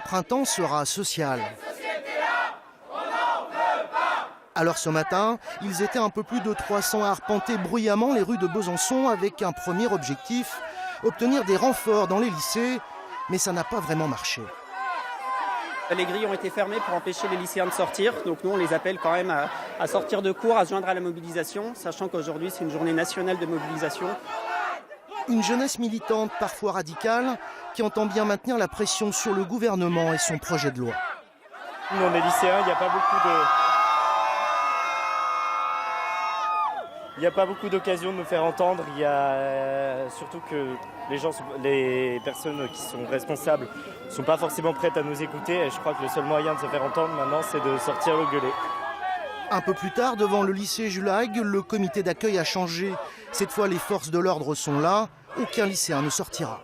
printemps sera social. Alors ce matin, ils étaient un peu plus de 300 à arpenter bruyamment les rues de Besançon avec un premier objectif, obtenir des renforts dans les lycées, mais ça n'a pas vraiment marché. Les grilles ont été fermées pour empêcher les lycéens de sortir, donc nous on les appelle quand même à sortir de cours, à se joindre à la mobilisation, sachant qu'aujourd'hui c'est une journée nationale de mobilisation. Une jeunesse militante, parfois radicale, qui entend bien maintenir la pression sur le gouvernement et son projet de loi. Nous on est lycéens, il n'y a pas beaucoup d'occasions de nous faire entendre. Il y a surtout que les personnes qui sont responsables ne sont pas forcément prêtes à nous écouter. Et je crois que le seul moyen de se faire entendre maintenant, c'est de sortir le gueuler. Un peu plus tard, devant le lycée Jules Hague, le comité d'accueil a changé. Cette fois, les forces de l'ordre sont là. Aucun lycéen ne sortira.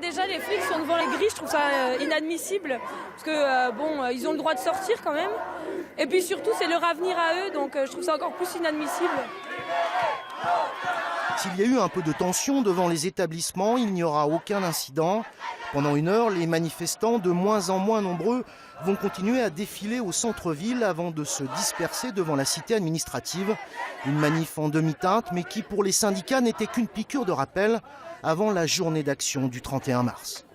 Déjà, les flics sont devant les grilles, je trouve ça inadmissible. Parce que, ils ont le droit de sortir quand même. Et puis surtout, c'est leur avenir à eux, donc je trouve ça encore plus inadmissible. S'il y a eu un peu de tension devant les établissements, il n'y aura aucun incident. Pendant une heure, les manifestants, de moins en moins nombreux, vont continuer à défiler au centre-ville avant de se disperser devant la cité administrative. Une manif en demi-teinte, mais qui pour les syndicats n'était qu'une piqûre de rappel avant la journée d'action du 31 mars.